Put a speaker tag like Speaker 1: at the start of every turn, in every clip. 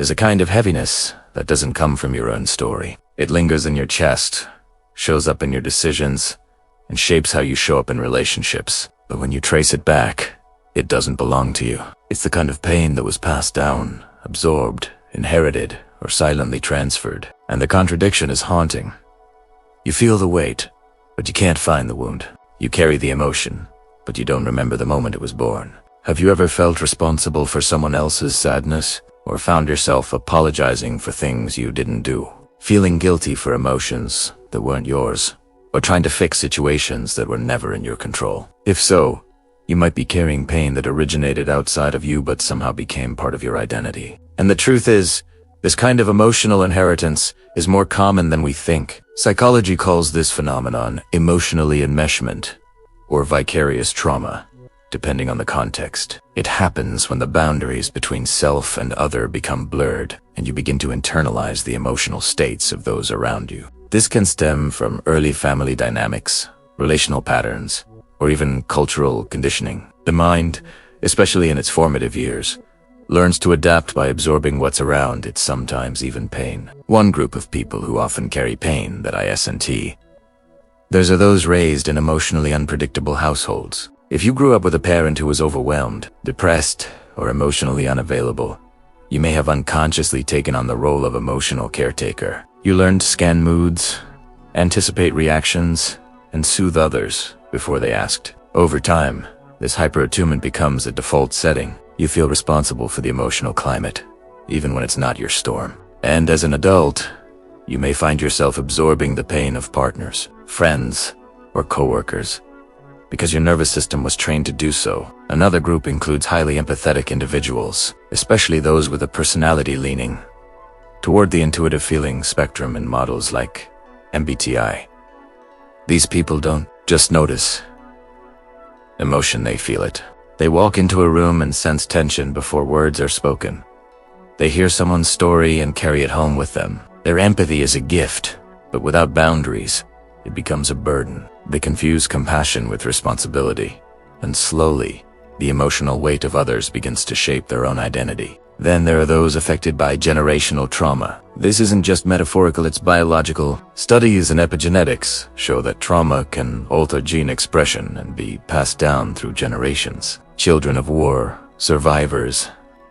Speaker 1: is a kind of heaviness that doesn't come from your own story. It lingers in your chest, shows up in your decisions, and shapes how you show up in relationships. But when you trace it back, it doesn't belong to you. It's the kind of pain that was passed down, absorbed, inherited, or silently transferred. And the contradiction is haunting. You feel the weight, but you can't find the wound. You carry the emotion, but you don't remember the moment it was born. Have you ever felt responsible for someone else's sadness, or found yourself apologizing for things you didn't do? Feeling guilty for emotions that weren't yours, or trying to fix situations that were never in your control? If so, you might be carrying pain that originated outside of you but somehow became part of your identity. And the truth is, this kind of emotional inheritance is more common than we think. Psychology calls this phenomenon emotionally enmeshment, or vicarious trauma, depending on the context. It happens when the boundaries between self and other become blurred, and you begin to internalize the emotional states of those around you. This can stem from early family dynamics, relational patterns, or even cultural conditioning. The mind, especially in its formative years, learns to adapt by absorbing what's around it, sometimes even pain. One group of people who often carry pain that those are those raised in emotionally unpredictable households. If you grew up with a parent who was overwhelmed, depressed, or emotionally unavailable, you may have unconsciously taken on the role of emotional caretaker. You learned to scan moods, anticipate reactions, and soothe others before they asked. Over time, this hyperattunement becomes a default setting. You feel responsible for the emotional climate, even when it's not your storm. And as an adult, you may find yourself absorbing the pain of partners, friends, or coworkers, because your nervous system was trained to do so. Another group includes highly empathetic individuals, especially those with a personality leaning toward the intuitive feeling spectrum in models like MBTI. These people don't just notice emotion, they feel it. They walk into a room and sense tension before words are spoken. They hear someone's story and carry it home with them. Their empathy is a gift, but without boundaries, it becomes a burden. They confuse compassion with responsibility, and slowly, the emotional weight of others begins to shape their own identity. Then there are those affected by generational trauma. This isn't just metaphorical, it's biological. Studies in epigenetics show that trauma can alter gene expression and be passed down through generations. Children of war, survivors,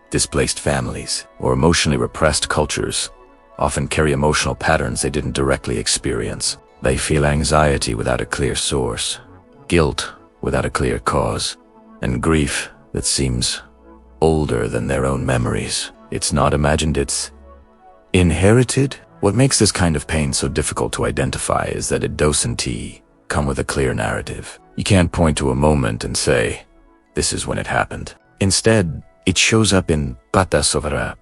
Speaker 1: displaced families, or emotionally repressed cultures often carry emotional patterns they didn't directly experience. They feel anxiety without a clear source, guilt without a clear cause, and grief that seems older than their own memories. It's not imagined, it's inherited. What makes this kind of pain so difficult to identify is that it doesn't come with a clear narrative. You can't point to a moment and say, this is when it happened. Instead, it shows up in pata sovarap,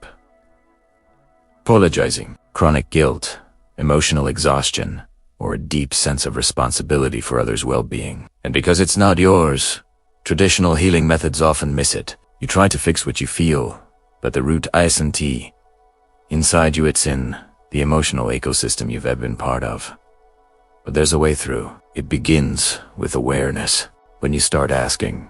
Speaker 1: apologizing, chronic guilt, emotional exhaustion, or a deep sense of responsibility for others' well-being. And because it's not yours, traditional healing methods often miss it. You try to fix what you feel, but the root isn't inside you, it's in the emotional ecosystem you've ever been part of. But there's a way through. It begins with awareness. When you start asking,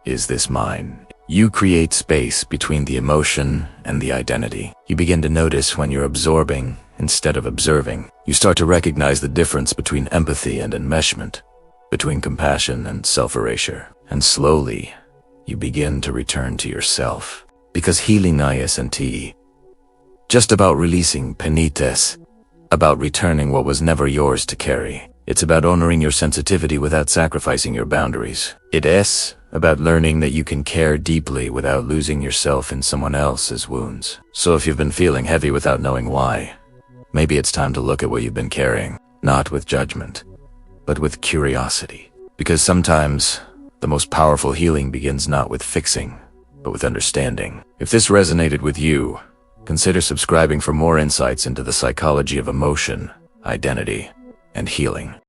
Speaker 1: is this mine? You create space between the emotion and the identity. You begin to notice when you're absorbing instead of observing. You start to recognize the difference between empathy and enmeshment, between compassion and self-erasure. And slowly, you begin to return to yourself. Because healing isn't just about releasing penites, about returning what was never yours to carry. It's about honoring your sensitivity without sacrificing your boundaries. It is about learning that you can care deeply without losing yourself in someone else's wounds. So if you've been feeling heavy without knowing why, maybe it's time to look at what you've been carrying, not with judgment, but with curiosity. Because sometimes the most powerful healing begins not with fixing, but with understanding. If this resonated with you, consider subscribing for more insights into the psychology of emotion, identity, and healing.